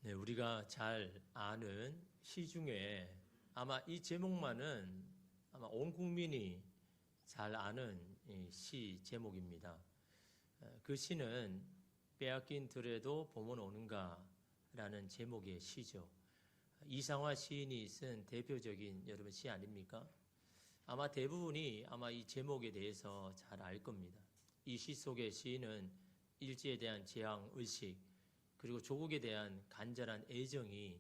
네, 우리가 잘 아는 시 중에 아마 이 제목만은 아마 온 국민이 잘 아는 시 제목입니다. 그 시는 빼앗긴 들에도 봄은 오는가라는 제목의 시죠. 이상화 시인이 쓴 대표적인 여러분 시 아닙니까? 아마 대부분이 아마 이 제목에 대해서 잘 알 겁니다. 이 시 속의 시인은 일제에 대한 재앙 의식 그리고 조국에 대한 간절한 애정이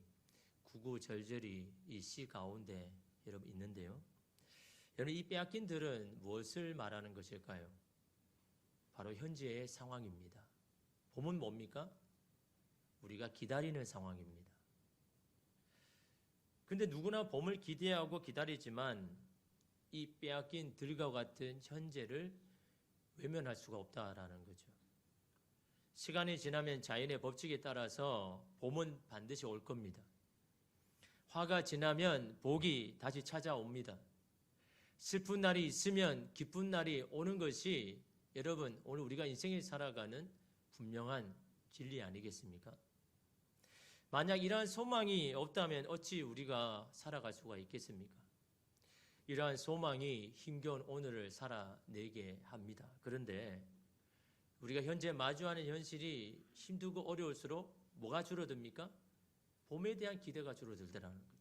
구구절절히 이 시 가운데 여러분 있는데요. 여러분 이 빼앗긴 들은 무엇을 말하는 것일까요? 바로 현재의 상황입니다. 봄은 뭡니까? 우리가 기다리는 상황입니다. 근데 누구나 봄을 기대하고 기다리지만 이 빼앗긴 들과 같은 현재를 외면할 수가 없다라는 거죠. 시간이 지나면 자연의 법칙에 따라서 봄은 반드시 올 겁니다. 화가 지나면 복이 다시 찾아옵니다. 슬픈 날이 있으면 기쁜 날이 오는 것이 여러분 오늘 우리가 인생을 살아가는 분명한 진리 아니겠습니까? 만약 이러한 소망이 없다면 어찌 우리가 살아갈 수가 있겠습니까? 이러한 소망이 힘겨운 오늘을 살아내게 합니다. 그런데 우리가 현재 마주하는 현실이 힘들고 어려울수록 뭐가 줄어듭니까? 봄에 대한 기대가 줄어들더라는 거죠.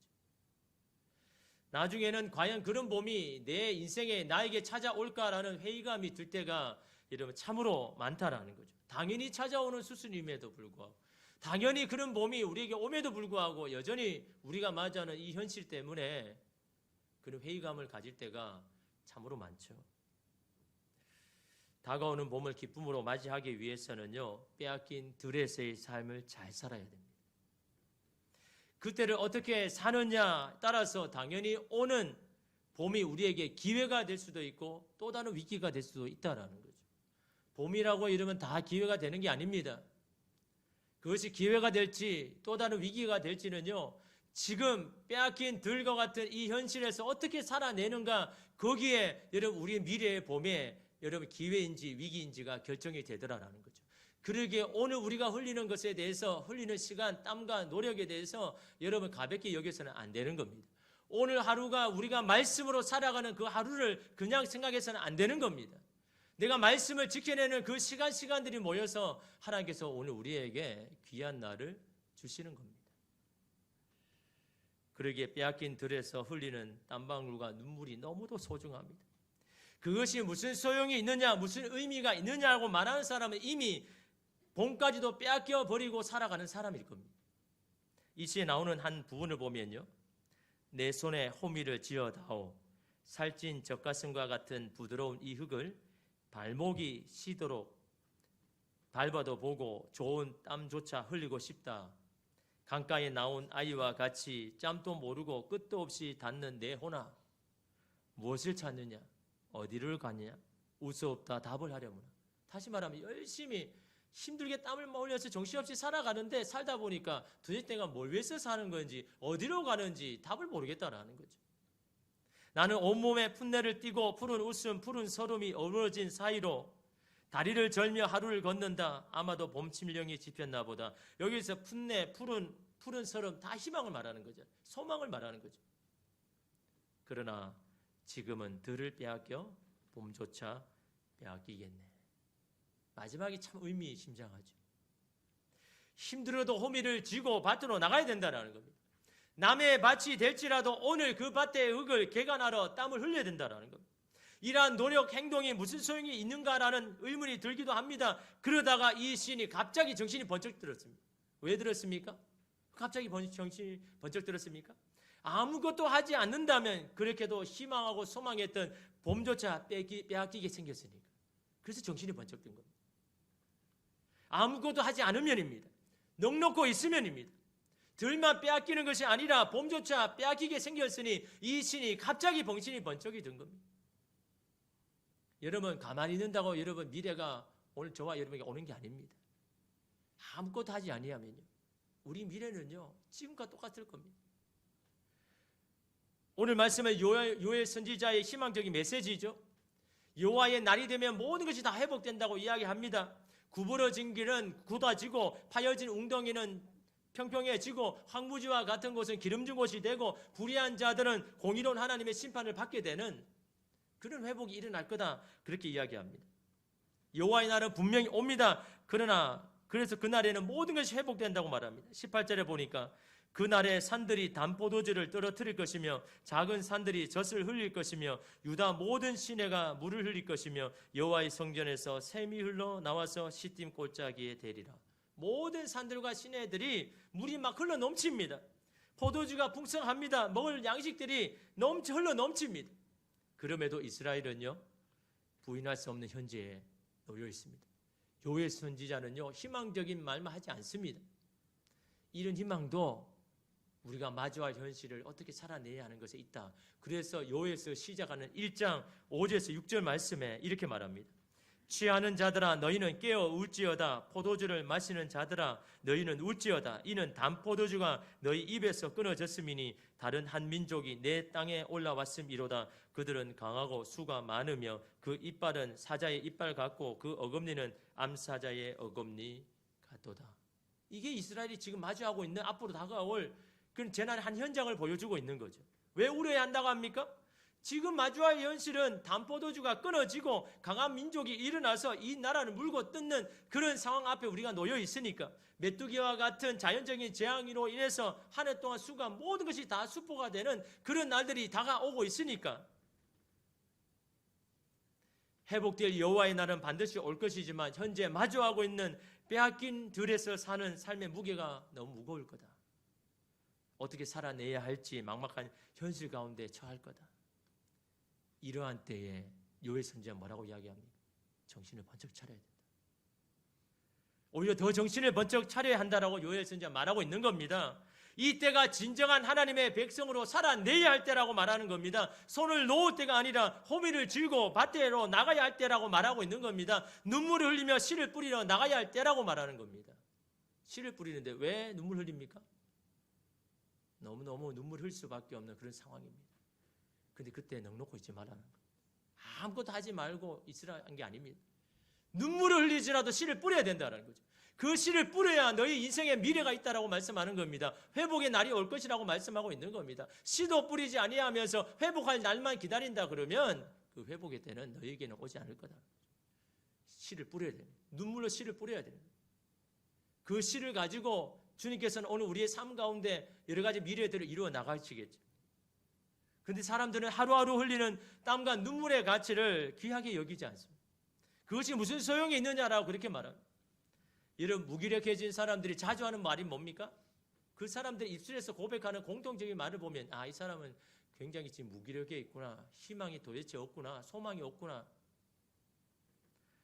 나중에는 과연 그런 봄이 내 인생에 나에게 찾아올까라는 회의감이 들 때가 여러분 참으로 많다라는 거죠. 당연히 찾아오는 수순임에도 불구하고 당연히 그런 봄이 우리에게 옴에도 불구하고 여전히 우리가 맞이하는 이 현실 때문에 그런 회의감을 가질 때가 참으로 많죠. 다가오는 봄을 기쁨으로 맞이하기 위해서는요, 빼앗긴 들에서의 삶을 잘 살아야 됩니다. 그때를 어떻게 사느냐 따라서 당연히 오는 봄이 우리에게 기회가 될 수도 있고 또 다른 위기가 될 수도 있다라는 거죠. 봄이라고 이러면 다 기회가 되는 게 아닙니다. 그것이 기회가 될지 또 다른 위기가 될지는요, 지금 빼앗긴 들과 같은 이 현실에서 어떻게 살아내는가, 거기에 여러분 우리의 미래의 봄에 여러분 기회인지 위기인지가 결정이 되더라라는 거죠. 그러기에 오늘 우리가 흘리는 것에 대해서 흘리는 시간, 땀과 노력에 대해서 여러분 가볍게 여겨서는 안 되는 겁니다. 오늘 하루가 우리가 말씀으로 살아가는 그 하루를 그냥 생각해서는 안 되는 겁니다. 내가 말씀을 지켜내는 그 시간들이 모여서 하나님께서 오늘 우리에게 귀한 날을 주시는 겁니다. 그러기에 빼앗긴 들에서 흘리는 땀방울과 눈물이 너무도 소중합니다. 그것이 무슨 소용이 있느냐, 무슨 의미가 있느냐고 말하는 사람은 이미 봄까지도 빼앗겨 버리고 살아가는 사람일 겁니다. 이 시에 나오는 한 부분을 보면요, 내 손에 호미를 쥐어다오 살찐 젖가슴과 같은 부드러운 이 흙을 발목이 쉬도록 밟아도 보고 좋은 땀조차 흘리고 싶다. 강가에 나온 아이와 같이 짬도 모르고 끝도 없이 닿는 내 호나 무엇을 찾느냐, 어디를 가느냐, 우수 없다 답을 하려무나. 다시 말하면 열심히 힘들게 땀을 흘려서 정신없이 살아가는데 살다 보니까 도대체 내가 뭘 위해서 사는 건지 어디로 가는지 답을 모르겠다라는 거죠. 나는 온몸에 풋내를 띠고 푸른 웃음 푸른 서름이 어우러진 사이로 다리를 절며 하루를 걷는다. 아마도 봄침령이 집혔나 보다. 여기서 풋내 푸른 서름 다 희망을 말하는 거죠. 소망을 말하는 거죠. 그러나 지금은 들을 빼앗겨 봄조차 빼앗기겠네. 마지막이 참 의미심장하죠. 힘들어도 호미를 쥐고 밭으로 나가야 된다는 겁니다. 남의 밭이 될지라도 오늘 그 밭의 흙을 개간하러 땀을 흘려야 된다는 겁니다. 이러한 노력 행동이 무슨 소용이 있는가라는 의문이 들기도 합니다. 그러다가 이 시인이 갑자기 정신이 번쩍 들었습니다. 왜 들었습니까? 갑자기 정신이 번쩍 들었습니까? 아무것도 하지 않는다면 그렇게도 희망하고 소망했던 봄조차 빼앗기게 생겼으니까. 그래서 정신이 번쩍 든 겁니다. 아무것도 하지 않으면입니다. 넉넉고 있으면입니다. 들만 빼앗기는 것이 아니라 봄조차 빼앗기게 생겼으니 이 신이 갑자기 정신이 번쩍이 든 겁니다. 여러분 가만히 있는다고 여러분 미래가 오늘 저와 여러분에게 오는 게 아닙니다. 아무것도 하지 아니하면요, 우리 미래는요 지금과 똑같을 겁니다. 오늘 말씀은 요엘 선지자의 희망적인 메시지죠. 여호와의 날이 되면 모든 것이 다 회복된다고 이야기합니다. 구부러진 길은 굳어지고 파여진 웅덩이는 평평해지고 황무지와 같은 곳은 기름진 곳이 되고 불의한 자들은 공의로운 하나님의 심판을 받게 되는 그런 회복이 일어날 거다. 그렇게 이야기합니다. 여호와의 날은 분명히 옵니다. 그래서 그날에는 모든 것이 회복된다고 말합니다. 18절에 보니까 그날에 산들이 단포도주를 떨어뜨릴 것이며 작은 산들이 젖을 흘릴 것이며 유다 모든 시내가 물을 흘릴 것이며 여호와의 성전에서 샘이 흘러 나와서 시딤 골짜기에 대리라. 모든 산들과 시내들이 물이 막 흘러 넘칩니다. 포도주가 풍성합니다. 먹을 양식들이 흘러 넘칩니다. 그럼에도 이스라엘은요, 부인할 수 없는 현재에 놓여 있습니다. 요엘 선지자는요, 희망적인 말만 하지 않습니다. 이런 희망도 우리가 마주할 현실을 어떻게 살아내야 하는 것에 있다. 그래서 요엘서 시작하는 1장 5절에서 6절 말씀에 이렇게 말합니다. 취하는 자들아 너희는 깨어 울지어다. 포도주를 마시는 자들아 너희는 울지어다. 이는 단포도주가 너희 입에서 끊어졌음이니 다른 한 민족이 내 땅에 올라왔음이로다. 그들은 강하고 수가 많으며 그 이빨은 사자의 이빨 같고 그 어금니는 암사자의 어금니 같도다. 이게 이스라엘이 지금 마주하고 있는 앞으로 다가올 그런 재난의 한 현장을 보여주고 있는 거죠. 왜 울어야 한다고 합니까? 지금 마주할 현실은 단포도주가 끊어지고 강한 민족이 일어나서 이 나라를 물고 뜯는 그런 상황 앞에 우리가 놓여 있으니까 메뚜기와 같은 자연적인 재앙으로 인해서 한 해 동안 수가 모든 것이 다 수포가 되는 그런 날들이 다가오고 있으니까 회복될 여호와의 날은 반드시 올 것이지만 현재 마주하고 있는 빼앗긴 들에서 사는 삶의 무게가 너무 무거울 거다. 어떻게 살아내야 할지 막막한 현실 가운데 처할 거다. 이러한 때에 요엘 선지자가 뭐라고 이야기합니까? 정신을 번쩍 차려야 된다. 오히려 더 정신을 번쩍 차려야 한다라고 요엘 선지자가 말하고 있는 겁니다. 이 때가 진정한 하나님의 백성으로 살아내야 할 때라고 말하는 겁니다. 손을 놓을 때가 아니라 호미를 쥐고 밭으로 나가야 할 때라고 말하고 있는 겁니다. 눈물을 흘리며 씨를 뿌리러 나가야 할 때라고 말하는 겁니다. 씨를 뿌리는데 왜 눈물 흘립니까? 너무너무 눈물 흘릴 수밖에 없는 그런 상황입니다. 근데 그때 넉놓고 있지 말라는 거예요. 아무것도 하지 말고 있으라는 게 아닙니다. 눈물을 흘리지라도 씨를 뿌려야 된다는 거죠. 그 씨를 뿌려야 너희 인생에 미래가 있다라고 말씀하는 겁니다. 회복의 날이 올 것이라고 말씀하고 있는 겁니다. 씨도 뿌리지 아니하면서 회복할 날만 기다린다 그러면 그 회복의 때는 너희에게는 오지 않을 거다. 씨를 뿌려야 돼요. 눈물로 씨를 뿌려야 돼요. 그 씨를 가지고 주님께서는 오늘 우리의 삶 가운데 여러 가지 미래들을 이루어 나가시겠죠. 그런데 사람들은 하루하루 흘리는 땀과 눈물의 가치를 귀하게 여기지 않습니다. 그것이 무슨 소용이 있느냐라고 그렇게 말합니다. 이런 무기력해진 사람들이 자주 하는 말이 뭡니까? 그 사람들 입술에서 고백하는 공통적인 말을 보면 이 사람은 굉장히 지금 무기력해 있구나. 희망이 도대체 없구나. 소망이 없구나.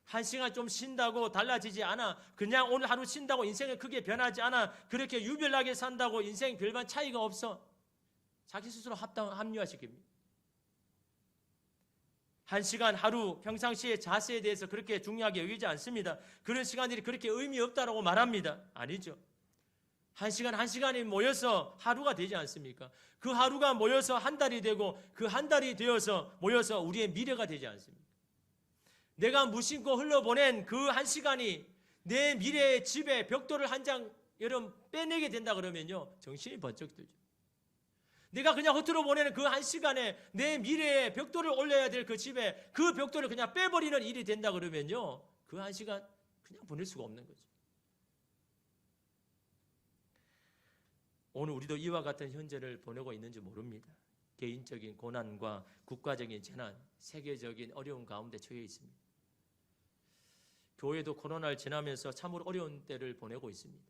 한 시간 좀 쉰다고 달라지지 않아. 그냥 오늘 하루 쉰다고 인생은 크게 변하지 않아. 그렇게 유별나게 산다고 인생 별반 차이가 없어. 자기 스스로 합리화시킵니다. 한 시간 하루 평상시의 자세에 대해서 그렇게 중요하게 여기지 않습니다. 그런 시간들이 그렇게 의미 없다라고 말합니다. 아니죠. 한 시간이 모여서 하루가 되지 않습니까? 그 하루가 모여서 한 달이 되고 그 한 달이 되어서 모여서 우리의 미래가 되지 않습니까? 내가 무심코 흘러보낸 그 한 시간이 내 미래의 집에 벽돌을 한 장 여러분 빼내게 된다 그러면요 정신이 번쩍 들죠. 내가 그냥 허투루 보내는 그 한 시간에 내 미래에 벽돌을 올려야 될 그 집에 그 벽돌을 그냥 빼버리는 일이 된다 그러면요 그 한 시간 그냥 보낼 수가 없는 거죠. 오늘 우리도 이와 같은 현재를 보내고 있는지 모릅니다. 개인적인 고난과 국가적인 재난, 세계적인 어려움 가운데 처해 있습니다. 교회도 코로나를 지나면서 참으로 어려운 때를 보내고 있습니다.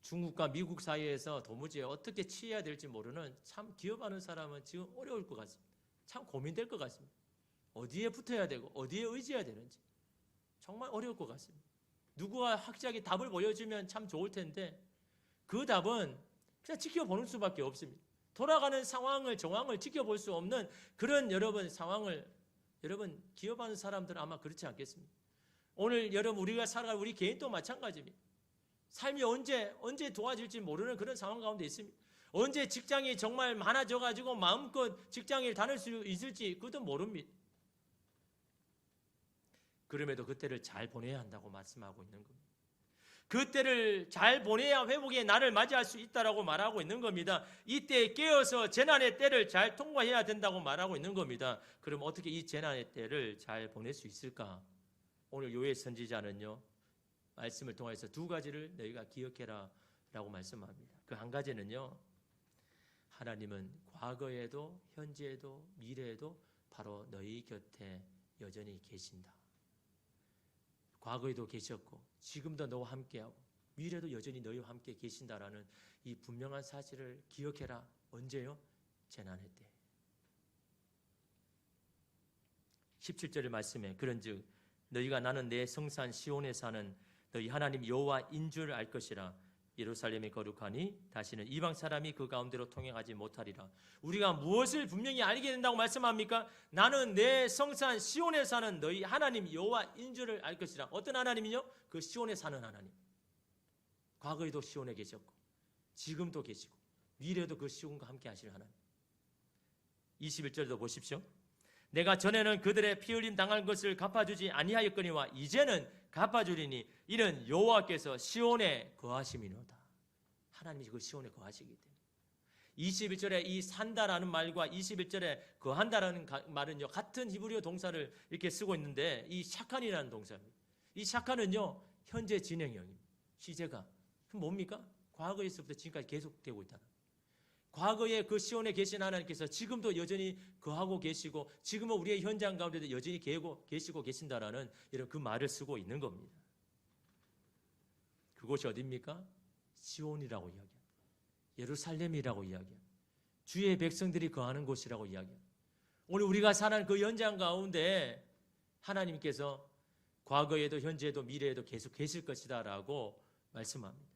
중국과 미국 사이에서 도무지 어떻게 취해야 될지 모르는 참 기업하는 사람은 지금 어려울 것 같습니다. 참 고민될 것 같습니다. 어디에 붙어야 되고 어디에 의지해야 되는지 정말 어려울 것 같습니다. 누구가 확실하게 답을 보여주면 참 좋을 텐데 그 답은 그냥 지켜보는 수밖에 없습니다. 돌아가는 정황을 지켜볼 수 없는 그런 상황을 여러분 기업하는 사람들은 아마 그렇지 않겠습니까? 오늘 여러분 우리가 살아갈 우리 개인도 마찬가지입니다. 삶이 언제 도와질지 모르는 그런 상황 가운데 있습니다. 언제 직장이 정말 많아져가지고 마음껏 직장을 다닐 수 있을지 그것도 모릅니다. 그럼에도 그때를 잘 보내야 한다고 말씀하고 있는 겁니다. 그 때를 잘 보내야 회복의 날을 맞이할 수 있다라고 말하고 있는 겁니다. 이때 깨어서 재난의 때를 잘 통과해야 된다고 말하고 있는 겁니다. 그럼 어떻게 이 재난의 때를 잘 보낼 수 있을까? 오늘 요엘 선지자는요, 말씀을 통해서 두 가지를 너희가 기억해라 라고 말씀합니다. 그 한 가지는요, 하나님은 과거에도 현재에도 미래에도 바로 너희 곁에 여전히 계신다. 과거에도 계셨고 지금도 너와 함께하고 미래도 여전히 너희와 함께 계신다라는 이 분명한 사실을 기억해라. 언제요? 재난의 때. 17절의 말씀에 그런즉 너희가 나는 내 성산 시온에 사는 너희 하나님 여호와인 줄 알 것이라. 예루살렘이 거룩하니 다시는 이방 사람이 그 가운데로 통행하지 못하리라. 우리가 무엇을 분명히 알게 된다고 말씀합니까? 나는 내 성산 시온에 사는 너희 하나님 여호와인 줄을 알 것이라. 어떤 하나님이요? 그 시온에 사는 하나님. 과거에도 시온에 계셨고 지금도 계시고 미래에도 그 시온과 함께 하실 하나님. 21절도 보십시오. 내가 전에는 그들의 피 흘림 당한 것을 갚아주지 아니하였거니와 이제는 갚아주리니 이는 여호와께서 시온에 거하심이로다. 하나님이 그 시온에 거하시기 때문에. 21절에 이 산다라는 말과 21절에 거한다라는 말은요, 같은 히브리어 동사를 이렇게 쓰고 있는데 이 샤칸이라는 동사입니다. 이 샤칸은요, 현재 진행형입니다. 시제가 뭡니까? 과거에서부터 지금까지 계속되고 있다. 과거에 그 시온에 계신 하나님께서 지금도 여전히 거하고 계시고 지금은 우리의 현장 가운데도 여전히 계시고 계신다라는 이런 그 말을 쓰고 있는 겁니다. 그곳이 어디입니까? 시온이라고 이야기합니다. 예루살렘이라고 이야기합니다. 주의 백성들이 거하는 곳이라고 이야기합니다. 오늘 우리가 사는 그 현장 가운데 하나님께서 과거에도 현재에도 미래에도 계속 계실 것이다 라고 말씀합니다.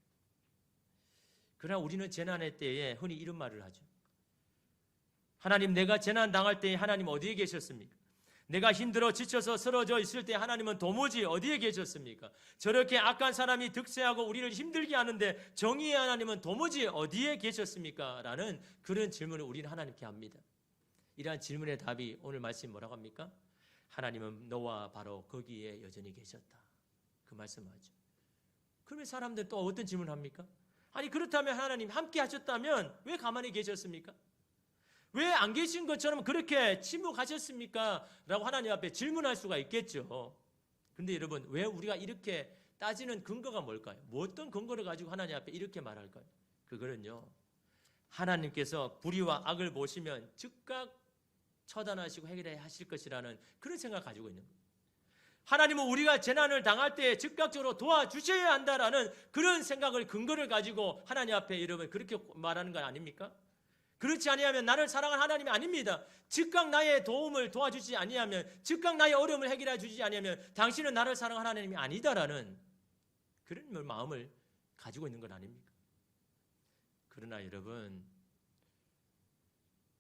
그러나 우리는 재난의 때에 흔히 이런 말을 하죠. 하나님, 내가 재난 당할 때에 하나님 어디에 계셨습니까? 내가 힘들어 지쳐서 쓰러져 있을 때 하나님은 도무지 어디에 계셨습니까? 저렇게 악한 사람이 득세하고 우리를 힘들게 하는데 정의의 하나님은 도무지 어디에 계셨습니까? 라는 그런 질문을 우리는 하나님께 합니다. 이러한 질문의 답이 오늘 말씀이 뭐라고 합니까? 하나님은 너와 바로 거기에 여전히 계셨다. 그 말씀하죠. 그러면 사람들은 또 어떤 질문을 합니까? 아니 그렇다면 하나님 함께 하셨다면 왜 가만히 계셨습니까? 왜 안 계신 것처럼 그렇게 침묵하셨습니까? 라고 하나님 앞에 질문할 수가 있겠죠. 그런데 여러분, 왜 우리가 이렇게 따지는 근거가 뭘까요? 뭐 어떤 근거를 가지고 하나님 앞에 이렇게 말할까요? 그거는요, 하나님께서 불의와 악을 보시면 즉각 처단하시고 해결하실 것이라는 그런 생각을 가지고 있는 거예요. 하나님은 우리가 재난을 당할 때 즉각적으로 도와주셔야 한다라는 그런 생각을 근거를 가지고 하나님 앞에 여러분 그렇게 말하는 거 아닙니까? 그렇지 아니하면 나를 사랑하는 하나님이 아닙니다. 즉각 나의 도움을 도와주지 아니하면, 즉각 나의 어려움을 해결해 주지 아니하면 당신은 나를 사랑하는 하나님이 아니다라는 그런 마음을 가지고 있는 건 아닙니까? 그러나 여러분,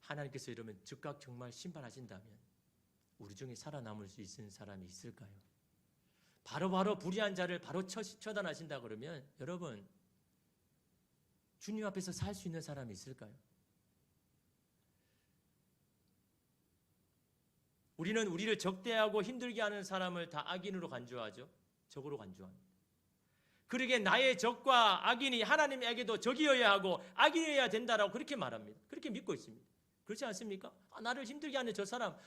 하나님께서 이러면 즉각 정말 심판하신다면 우리 중에 살아남을 수 있는 사람이 있을까요? 바로 불의한 자를 바로 처단하신다 그러면 여러분, 주님 앞에서 살 수 있는 사람이 있을까요? 우리는 우리를 적대하고 힘들게 하는 사람을 다 악인으로 간주하죠. 적으로 간주합니다. 그러기에 나의 적과 악인이 하나님에게도 적이어야 하고 악인이어야 된다라고 그렇게 말합니다. 그렇게 믿고 있습니다. 그렇지 않습니까? 나를 힘들게 하는 저 사람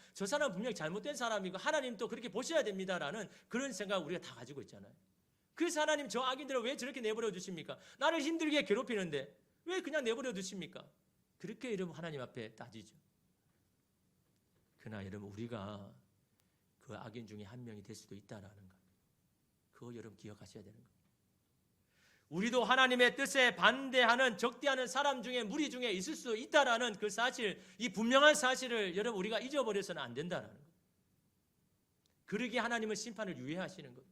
분명히 잘못된 사람이고 하나님도 그렇게 보셔야 됩니다라는 그런 생각 우리가 다 가지고 있잖아요. 그래서 하나님 저 악인들을 왜 저렇게 내버려 두십니까? 나를 힘들게 괴롭히는데 왜 그냥 내버려 두십니까? 그렇게 여러분 하나님 앞에 따지죠. 그러나 여러분, 우리가 그 악인 중에 한 명이 될 수도 있다라는 것, 그거 여러분 기억하셔야 되는 거예요. 우리도 하나님의 뜻에 반대하는 적대하는 사람 중에 무리 중에 있을 수 있다라는 그 사실, 이 분명한 사실을 여러분 우리가 잊어버려서는 안 된다라는 거예요. 그러기에 하나님은 심판을 유예하시는 거예요.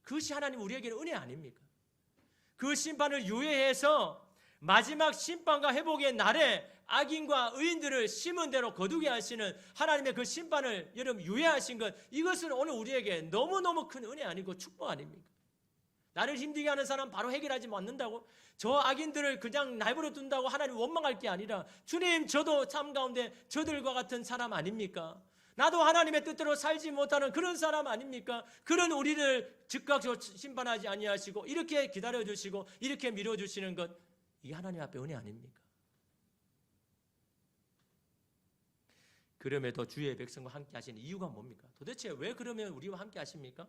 그것이 하나님 우리에게는 은혜 아닙니까? 그 심판을 유예해서 마지막 심판과 회복의 날에 악인과 의인들을 심은 대로 거두게 하시는 하나님의 그 심판을 여러분 유예하신 것, 이것은 오늘 우리에게 너무너무 큰 은혜 아니고 축복 아닙니까? 나를 힘들게 하는 사람 바로 해결하지 않는다고? 저 악인들을 그냥 내버려 둔다고 하나님 원망할 게 아니라 주님, 저도 삶 가운데 저들과 같은 사람 아닙니까? 나도 하나님의 뜻대로 살지 못하는 그런 사람 아닙니까? 그런 우리를 즉각적으로 심판하지 아니하시고 이렇게 기다려주시고 이렇게 밀어주시는 것, 이게 하나님 앞에 은혜 아닙니까? 그럼에도 주의 백성과 함께 하시는 이유가 뭡니까? 도대체 왜 그러면 우리와 함께 하십니까?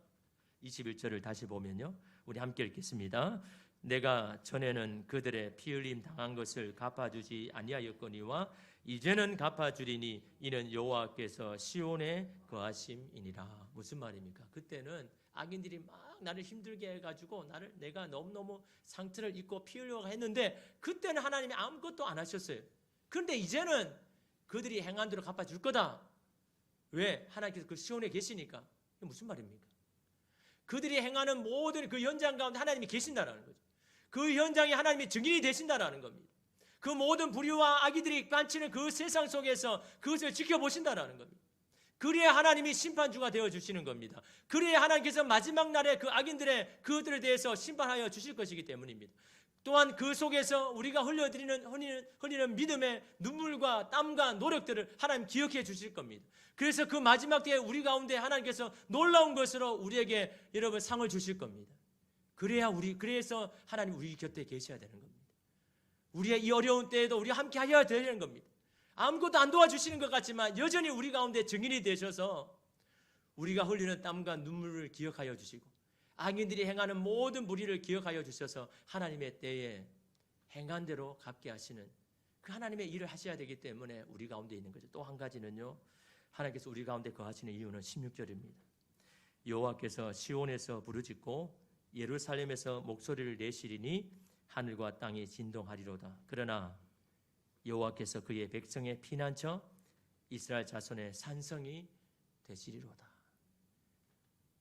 21절을 다시 보면요, 우리 함께 읽겠습니다. 내가 전에는 그들의 피 흘림 당한 것을 갚아주지 아니하였거니와 이제는 갚아주리니 이는 여호와께서 시온에 거하심이니라. 무슨 말입니까? 그때는 악인들이 막 나를 힘들게 해가지고 내가 너무너무 상처를 입고 피 흘려가 했는데 그때는 하나님이 아무것도 안 하셨어요. 그런데 이제는 그들이 행한 대로 갚아줄 거다. 왜? 하나님께서 그 시온에 계시니까. 이게 무슨 말입니까? 그들이 행하는 모든 그 현장 가운데 하나님이 계신다라는 거죠. 그 현장에 하나님이 증인이 되신다라는 겁니다. 그 모든 불의와 악의들이 관치는 그 세상 속에서 그것을 지켜보신다라는 겁니다. 그래야 하나님이 심판주가 되어주시는 겁니다. 그래야 하나님께서 마지막 날에 그 악인들의 그들에 대해서 심판하여 주실 것이기 때문입니다. 또한 그 속에서 우리가 흘리는 믿음의 눈물과 땀과 노력들을 하나님 기억해 주실 겁니다. 그래서 그 마지막 때에 우리 가운데 하나님께서 놀라운 것으로 우리에게 여러분 상을 주실 겁니다. 그래서 하나님 우리 곁에 계셔야 되는 겁니다. 우리의 이 어려운 때에도 우리 함께 하셔야 되는 겁니다. 아무것도 안 도와주시는 것 같지만 여전히 우리 가운데 증인이 되셔서 우리가 흘리는 땀과 눈물을 기억하여 주시고 악인들이 행하는 모든 무리를 기억하여 주셔서 하나님의 때에 행한 대로 갚게 하시는 그 하나님의 일을 하셔야 되기 때문에 우리 가운데 있는 거죠. 또 한 가지는요, 하나님께서 우리 가운데 거하시는 이유는 16절입니다. 여호와께서 시온에서 부르짖고 예루살렘에서 목소리를 내시리니 하늘과 땅이 진동하리로다. 그러나 여호와께서 그의 백성의 피난처 이스라엘 자손의 산성이 되시리로다.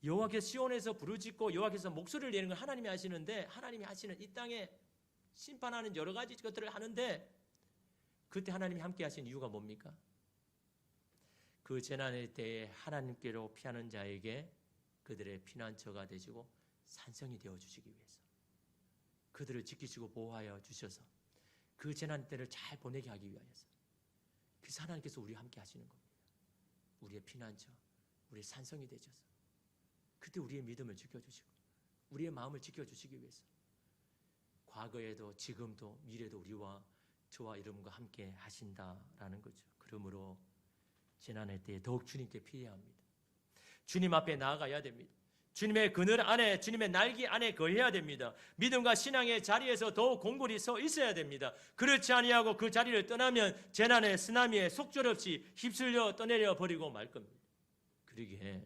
여호와께서 시온에서 부르짖고 여호와께서 목소리를 내는 걸 하나님이 하시는데, 하나님이 하시는 이 땅에 심판하는 여러 가지 것들을 하는데 그때 하나님이 함께 하신 이유가 뭡니까? 그 재난의 때에 하나님께로 피하는 자에게 그들의 피난처가 되시고 산성이 되어주시기 위해서, 그들을 지키시고 보호하여 주셔서 그 재난 때를 잘 보내게 하기 위하여서, 그래서 하나님께서 우리와 함께 하시는 겁니다. 우리의 피난처, 우리의 산성이 되셔서 그때 우리의 믿음을 지켜주시고 우리의 마음을 지켜주시기 위해서 과거에도 지금도 미래도 저와 여러분과 함께 하신다라는 거죠. 그러므로 재난의 때에 더욱 주님께 피해야 합니다. 주님 앞에 나아가야 됩니다. 주님의 그늘 안에, 주님의 날개 안에 거해야 됩니다. 믿음과 신앙의 자리에서 더욱 공고히 서 있어야 됩니다. 그렇지 아니하고 그 자리를 떠나면 재난의 쓰나미에 속절없이 휩쓸려 떠내려 버리고 말 겁니다. 그러기에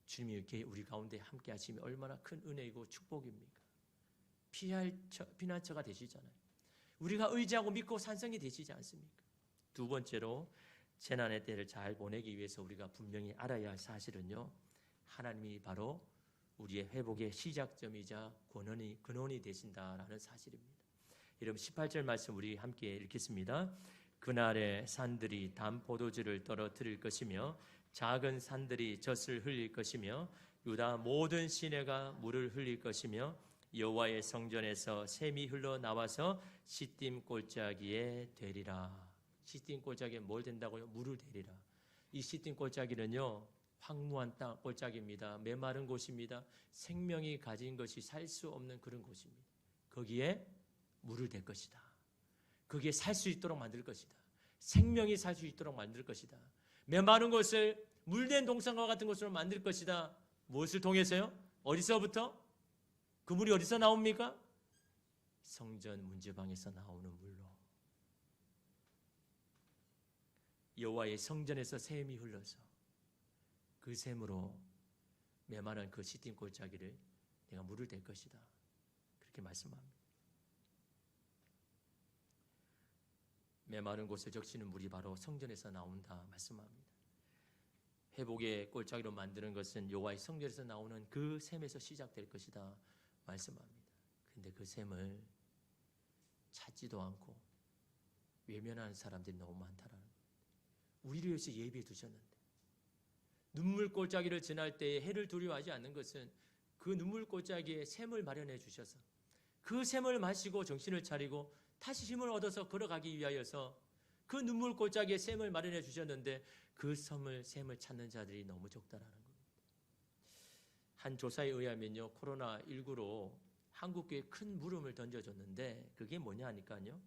주님이 이렇게 우리 가운데 함께 하심이 얼마나 큰 은혜이고 축복입니까? 피난처가 되시잖아요. 우리가 의지하고 믿고 산성이 되시지 않습니까? 두 번째로 재난의 때를 잘 보내기 위해서 우리가 분명히 알아야 할 사실은요, 하나님이 바로 우리의 회복의 시작점이자 근원이 되신다라는 사실입니다. 여러분 18절 말씀 우리 함께 읽겠습니다. 그날에 산들이 단 포도주를 떨어뜨릴 것이며 작은 산들이 젖을 흘릴 것이며 유다 모든 시내가 물을 흘릴 것이며 여호와의 성전에서 샘이 흘러나와서 시딤 골짜기에 되리라. 시딤 골짜기에 뭘 된다고요? 물을 되리라. 이 시딤 골짜기는요, 황무한 땅 골짜기입니다. 메마른 곳입니다. 생명이 가진 것이 살 수 없는 그런 곳입니다. 거기에 물을 댈 것이다. 거기에 살 수 있도록 만들 것이다. 생명이 살 수 있도록 만들 것이다. 메마른 곳을 물된 동산과 같은 곳으로 만들 것이다. 무엇을 통해서요? 어디서부터? 그 물이 어디서 나옵니까? 성전 문제방에서 나오는 물로. 여호와의 성전에서 샘이 흘러서 그 샘으로 메마른 그 시딤 골짜기를 내가 물을 댈 것이다. 그렇게 말씀합니다. 메마른 곳에 적시는 물이 바로 성전에서 나온다 말씀합니다. 회복의 골짜기로 만드는 것은 여호와의 성전에서 나오는 그 샘에서 시작될 것이다 말씀합니다. 그런데 그 샘을 찾지도 않고 외면하는 사람들이 너무 많다라는 거예요. 우리를 위해서 예비해 두셨는데, 눈물 골짜기를 지날 때에 해를 두려워하지 않는 것은 그 눈물 골짜기에 샘을 마련해 주셔서 그 샘을 마시고 정신을 차리고 다시 힘을 얻어서 걸어가기 위하여서 그 눈물골짜기에 샘을 마련해 주셨는데 그 샘을 찾는 자들이 너무 적다라는 겁니다. 한 조사에 의하면요, 코로나19로 한국교회에 큰 물음을 던져줬는데 그게 뭐냐 하니까요,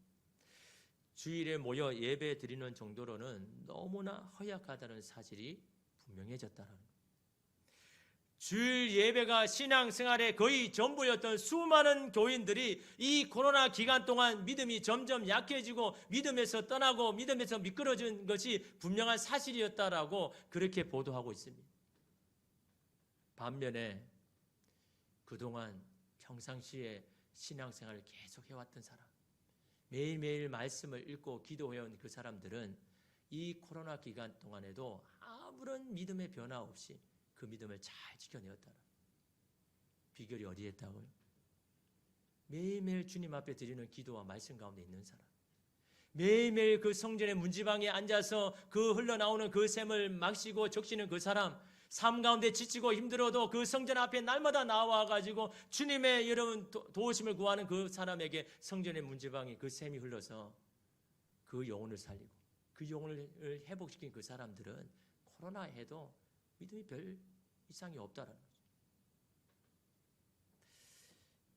주일에 모여 예배 드리는 정도로는 너무나 허약하다는 사실이 분명해졌다는 거예요. 주일 예배가 신앙생활의 거의 전부였던 수많은 교인들이 이 코로나 기간 동안 믿음이 점점 약해지고 믿음에서 떠나고 믿음에서 미끄러진 것이 분명한 사실이었다라고 그렇게 보도하고 있습니다. 반면에 그동안 평상시에 신앙생활을 계속 해왔던 사람, 매일매일 말씀을 읽고 기도해온 그 사람들은 이 코로나 기간 동안에도 아무런 믿음의 변화 없이 그 믿음을 잘 지켜내었다. 비결이 어디에 있다고요? 매일매일 주님 앞에 드리는 기도와 말씀 가운데 있는 사람, 매일매일 그 성전의 문지방에 앉아서 그 흘러나오는 그 샘을 마시고 적시는 그 사람, 삶 가운데 지치고 힘들어도 그 성전 앞에 날마다 나와가지고 주님의 여러분 도우심을 구하는 그 사람에게 성전의 문지방에 그 샘이 흘러서 그 영혼을 살리고 그 영혼을 회복시킨 그 사람들은 코로나 해도 믿음이 별 이상이 없다라는 거죠.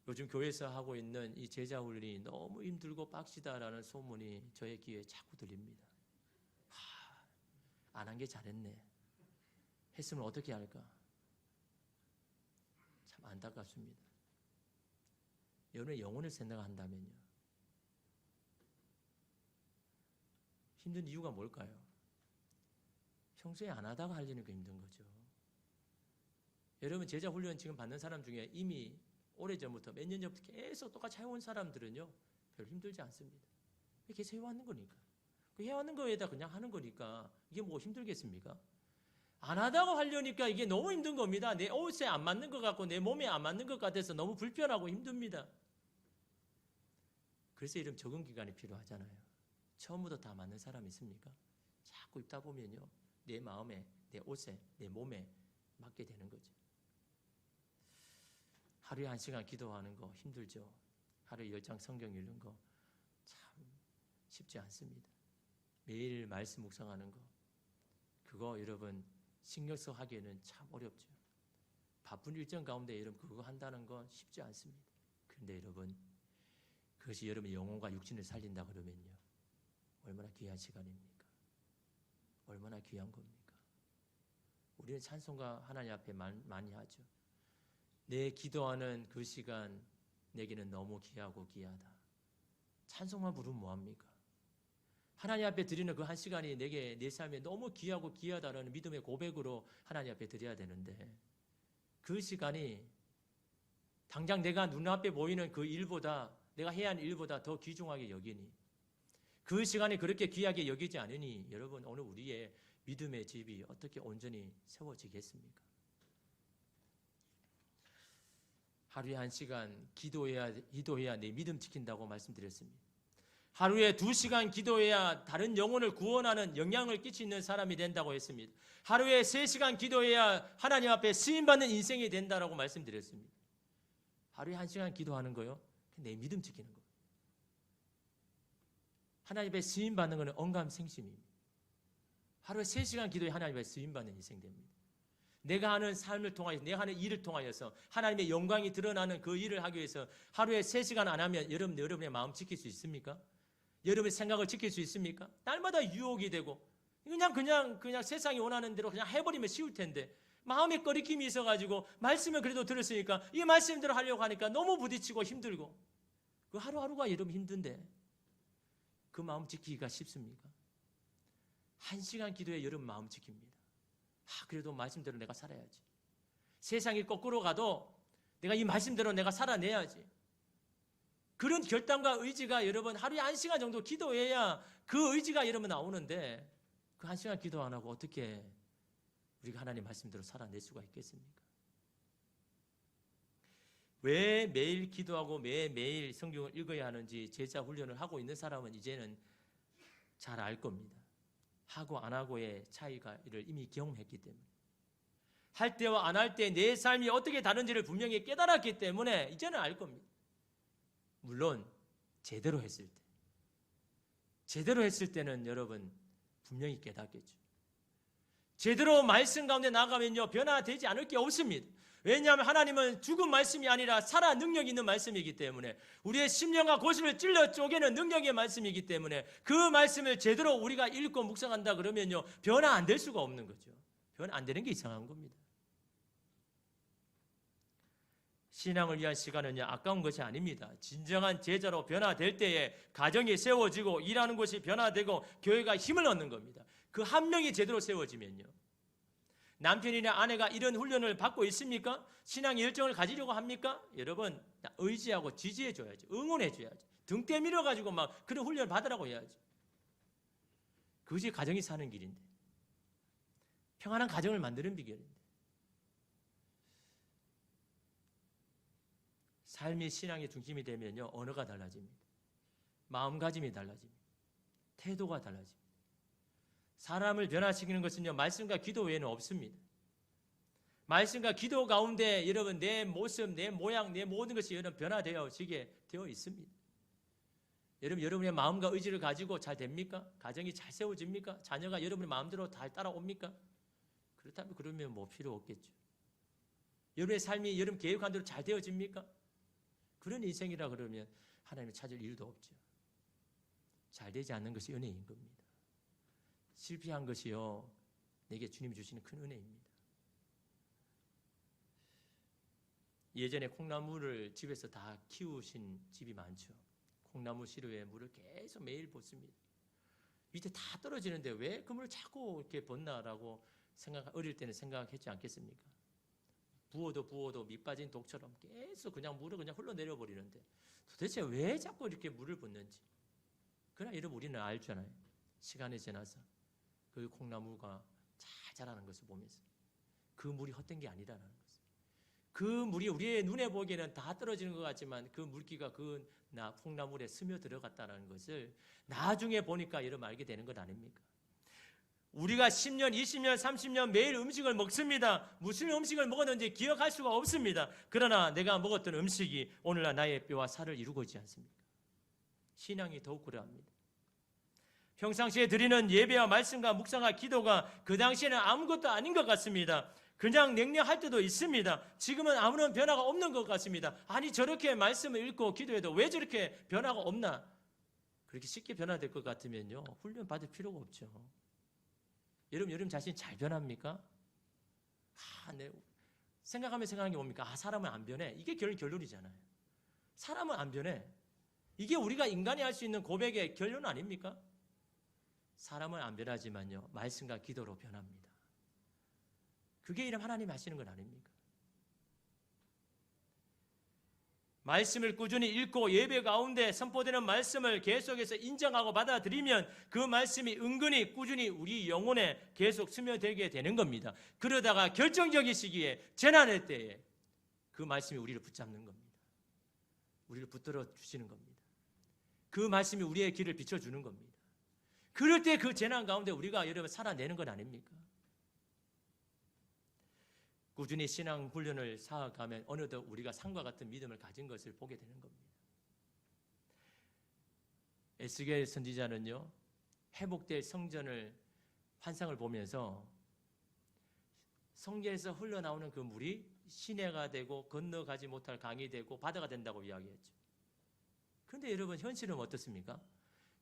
요즘 교회에서 하고 있는 이 제자 훈련이 너무 힘들고 빡시다라는 소문이 저의 귀에 자꾸 들립니다. 안 한 게 잘했네. 했으면 어떻게 할까? 참 안타깝습니다. 여러분의 영혼을 생각한다면요, 힘든 이유가 뭘까요? 평소에 안 하다가 하려니까 힘든 거죠. 여러분 제자 훈련 지금 받는 사람 중에 이미 오래전부터 몇 년 전부터 계속 똑같이 해온 사람들은요 별 힘들지 않습니다. 계속 해왔는 거니까. 그 해왔는 거에다 그냥 하는 거니까 이게 뭐 힘들겠습니까? 안 하다가 하려니까 이게 너무 힘든 겁니다. 내 옷에 안 맞는 것 같고 내 몸에 안 맞는 것 같아서 너무 불편하고 힘듭니다. 그래서 이런 적응 기간이 필요하잖아요. 처음부터 다 맞는 사람이 있습니까? 자꾸 입다 보면요 내 마음에, 내 옷에, 내 몸에 맞게 되는 거죠. 하루에 1시간 기도하는 거 힘들죠. 하루에 10장 성경 읽는 거 참 쉽지 않습니다. 매일 말씀 묵상하는 거, 그거 여러분 신경 써 하기에는 참 어렵죠. 바쁜 일정 가운데 여러분 그거 한다는 건 쉽지 않습니다. 그런데 여러분 그것이 여러분의 영혼과 육신을 살린다 그러면요 얼마나 귀한 시간입니까? 얼마나 귀한 겁니까? 우리는 찬송가 하나님 앞에 많이 하죠. 내 기도하는 그 시간 내게는 너무 귀하고 귀하다. 찬송만 부르면 뭐합니까? 하나님 앞에 드리는 그 한 시간이 내게 내 삶에 너무 귀하고 귀하다라는 믿음의 고백으로 하나님 앞에 드려야 되는데 그 시간이 당장 내가 눈앞에 보이는 그 일보다 내가 해야 하는 일보다 더 귀중하게 여기니 그 시간이 그렇게 귀하게 여기지 않으니 여러분 오늘 우리의 믿음의 집이 어떻게 온전히 세워지겠습니까? 하루에 1시간 기도해야 내 믿음 지킨다고 말씀드렸습니다. 하루에 2시간 기도해야 다른 영혼을 구원하는 영향을 끼치는 사람이 된다고 했습니다. 하루에 3시간 기도해야 하나님 앞에 쓰임받는 인생이 된다고 말씀드렸습니다. 하루에 1시간 기도하는 거요, 내 믿음 지키는 거예요. 하나님 앞에 쓰임받는 것은 언감생심입니다. 하루에 3시간 기도해 하나님 앞에 쓰임받는 인생 됩니다. 내가 하는 삶을 통하여서, 내가 하는 일을 통하여서 하나님의 영광이 드러나는 그 일을 하기 위해서 하루에 3시간 안 하면 여러분의 마음 지킬 수 있습니까? 여러분의 생각을 지킬 수 있습니까? 날마다 유혹이 되고 그냥 세상이 원하는 대로 그냥 해버리면 쉬울 텐데 마음에 꺼리낌이 있어가지고 말씀을 그래도 들었으니까 이 말씀대로 하려고 하니까 너무 부딪히고 힘들고 그 하루하루가 여러분 힘든데 그 마음 지키기가 쉽습니까? 1시간 기도에 여러분 마음 지킵니다. 그래도 말씀대로 내가 살아야지. 세상이 거꾸로 가도 내가 이 말씀대로 내가 살아내야지. 그런 결단과 의지가 여러분 하루에 1시간 정도 기도해야 그 의지가 여러분 나오는데 그 1시간 기도 안 하고 어떻게 우리가 하나님 말씀대로 살아낼 수가 있겠습니까? 왜 매일 기도하고 매일 성경을 읽어야 하는지 제자 훈련을 하고 있는 사람은 이제는 잘 알 겁니다. 하고 안 하고의 차이를 이미 경험했기 때문에 할 때와 안 할 때 내 삶이 어떻게 다른지를 분명히 깨달았기 때문에 이제는 알 겁니다. 물론 제대로 했을 때 제대로 했을 때는 여러분 분명히 깨닫겠죠. 제대로 말씀 가운데 나가면요 변화되지 않을 게 없습니다. 왜냐하면 하나님은 죽은 말씀이 아니라 살아 능력 있는 말씀이기 때문에, 우리의 심령과 고심을 찔러 쪼개는 능력의 말씀이기 때문에 그 말씀을 제대로 우리가 읽고 묵상한다 그러면요 변화 안 될 수가 없는 거죠. 변화 안 되는 게 이상한 겁니다. 신앙을 위한 시간은요 아까운 것이 아닙니다. 진정한 제자로 변화될 때에 가정이 세워지고 일하는 곳이 변화되고 교회가 힘을 얻는 겁니다. 그 한 명이 제대로 세워지면요. 남편이나 아내가 이런 훈련을 받고 있습니까? 신앙의 열정을 가지려고 합니까? 여러분 의지하고 지지해 줘야죠. 응원해 줘야죠. 등 때밀어 가지고 막 그런 훈련을 받으라고 해야죠. 그것이 가정이 사는 길인데, 평안한 가정을 만드는 비결인데, 삶이 신앙의 중심이 되면요 언어가 달라집니다. 마음가짐이 달라집니다. 태도가 달라집니다. 사람을 변화시키는 것은요 말씀과 기도 외에는 없습니다. 말씀과 기도 가운데 여러분 내 모습, 내 모양, 내 모든 것이 여러분 변화되어지게 되어 있습니다. 여러분 여러분의 마음과 의지를 가지고 잘 됩니까? 가정이 잘 세워집니까? 자녀가 여러분의 마음대로 잘 따라옵니까? 그렇다면 그러면 뭐 필요 없겠죠. 여러분의 삶이 여러분 계획한 대로 잘 되어집니까? 그런 인생이라 그러면 하나님을 찾을 이유도 없죠. 잘 되지 않는 것이 은혜인 겁니다. 실패한 것이요 내게 주님이 주시는 큰 은혜입니다. 예전에 콩나물을 집에서 다 키우신 집이 많죠. 콩나물 시루에 물을 계속 매일 붓습니다. 밑에 다 떨어지는데 왜 그 물을 자꾸 이렇게 붓나라고 어릴 때는 생각했지 않겠습니까? 부어도 밑 빠진 독처럼 계속 그냥 물을 그냥 흘러내려 버리는데 도대체 왜 자꾸 이렇게 물을 붓는지. 그러나 여러분 우리는 알잖아요. 시간이 지나서 그 콩나물과 잘 자라는 것을 보면서 그 물이 헛된 게 아니라는 것을, 그 물이 우리의 눈에 보기에는 다 떨어지는 것 같지만 그 물기가 그 콩나물에 스며 들어갔다는 것을 나중에 보니까 여러분 알게 되는 것 아닙니까? 우리가 10년, 20년, 30년 매일 음식을 먹습니다. 무슨 음식을 먹었는지 기억할 수가 없습니다. 그러나 내가 먹었던 음식이 오늘날 나의 뼈와 살을 이루고 있지 않습니까? 신앙이 더욱 그러합니다. 평상시에 드리는 예배와 말씀과 묵상과 기도가 그 당시에는 아무것도 아닌 것 같습니다. 그냥 냉랭할 때도 있습니다. 지금은 아무런 변화가 없는 것 같습니다. 아니 저렇게 말씀을 읽고 기도해도 왜 저렇게 변화가 없나? 그렇게 쉽게 변화될 것 같으면요 훈련 받을 필요가 없죠. 여러분 자신 잘 변합니까? 생각하면 생각하는 게 뭡니까? 사람은 안 변해. 이게 결론이잖아요. 사람은 안 변해. 이게 우리가 인간이 할 수 있는 고백의 결론 아닙니까? 사람은 안 변하지만요 말씀과 기도로 변합니다. 그게 이름 하나님 하시는 건 아닙니까? 말씀을 꾸준히 읽고 예배 가운데 선포되는 말씀을 계속해서 인정하고 받아들이면 그 말씀이 은근히 꾸준히 우리 영혼에 계속 스며들게 되는 겁니다. 그러다가 결정적인 시기에 재난의 때에 그 말씀이 우리를 붙잡는 겁니다. 우리를 붙들어 주시는 겁니다. 그 말씀이 우리의 길을 비춰주는 겁니다. 그럴 때 그 재난 가운데 우리가 여러분 살아내는 건 아닙니까? 꾸준히 신앙 훈련을 쌓아가면 어느덧 우리가 산과 같은 믿음을 가진 것을 보게 되는 겁니다. 에스겔 선지자는요 회복될 성전을 환상을 보면서 성전에서 흘러나오는 그 물이 시내가 되고 건너가지 못할 강이 되고 바다가 된다고 이야기했죠. 그런데 여러분 현실은 어떻습니까?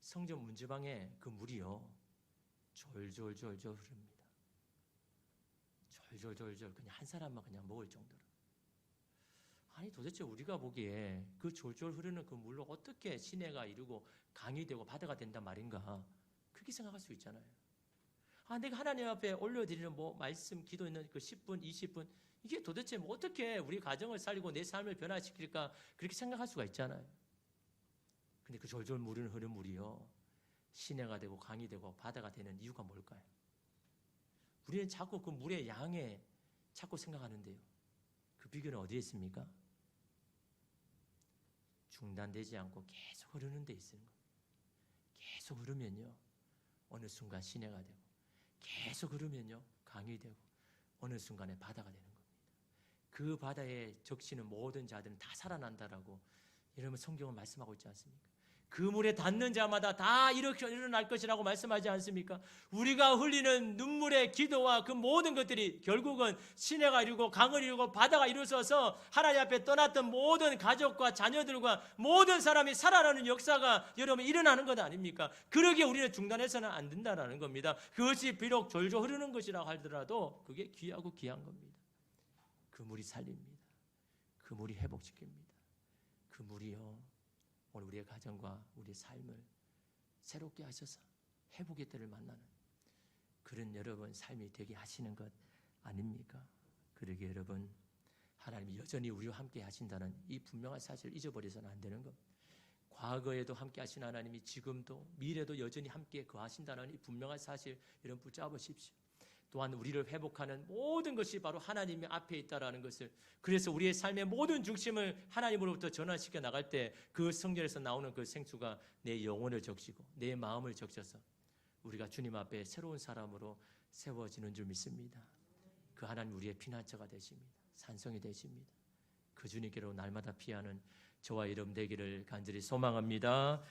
성전 문지방에 그 물이요 졸졸졸졸 흐릅니다. 졸졸졸졸 그냥 한 사람만 그냥 먹을 정도로. 아니 도대체 우리가 보기에 그 졸졸 흐르는 그 물로 어떻게 시내가 이루고 강이 되고 바다가 된단 말인가, 그렇게 생각할 수 있잖아요. 내가 하나님 앞에 올려드리는 말씀 기도 있는 그 10분 20분 이게 도대체 어떻게 우리 가정을 살리고 내 삶을 변화시킬까, 그렇게 생각할 수가 있잖아요. 근데 그 졸졸 흐르는 물이요 시내가 되고 강이 되고 바다가 되는 이유가 뭘까요? 우리는 자꾸 그 물의 양에 자꾸 생각하는데요 그 비결은 어디에 있습니까? 중단되지 않고 계속 흐르는 데 있는 겁니다. 계속 흐르면요 어느 순간 시내가 되고, 계속 흐르면요 강이 되고, 어느 순간에 바다가 되는 겁니다. 그 바다에 적시는 모든 자들은 다 살아난다라고 여러분 성경은 말씀하고 있지 않습니까? 그 물에 닿는 자마다 다 이렇게 일어날 것이라고 말씀하지 않습니까? 우리가 흘리는 눈물의 기도와 그 모든 것들이 결국은 시내가 이루고 강을 이루고 바다가 이루어져서 하나님 앞에 떠났던 모든 가족과 자녀들과 모든 사람이 살아나는 역사가 여러분 일어나는 것 아닙니까? 그러기에 우리는 중단해서는 안 된다는 겁니다. 그것이 비록 졸졸 흐르는 것이라고 하더라도 그게 귀하고 귀한 겁니다. 그 물이 살립니다. 그 물이 회복시킵니다. 그 물이요, 오늘 우리의 가정과 우리의 삶을 새롭게 하셔서 회복의 때를 만나는 그런 여러분 삶이 되게 하시는 것 아닙니까? 그러기에 여러분, 하나님이 여전히 우리와 함께 하신다는 이 분명한 사실을 잊어버려서는 안 되는 것. 과거에도 함께 하신 하나님이 지금도 미래도 여전히 함께 거하신다는 이 분명한 사실 여러분 붙잡으십시오. 또한 우리를 회복하는 모든 것이 바로 하나님의 앞에 있다라는 것을, 그래서 우리의 삶의 모든 중심을 하나님으로부터 전환시켜 나갈 때 그 성전에서 나오는 그 생수가 내 영혼을 적시고 내 마음을 적셔서 우리가 주님 앞에 새로운 사람으로 세워지는 줄 믿습니다. 그 하나님 우리의 피난처가 되십니다. 산성이 되십니다. 그 주님께로 날마다 피하는 저와 여러분 되기를 간절히 소망합니다.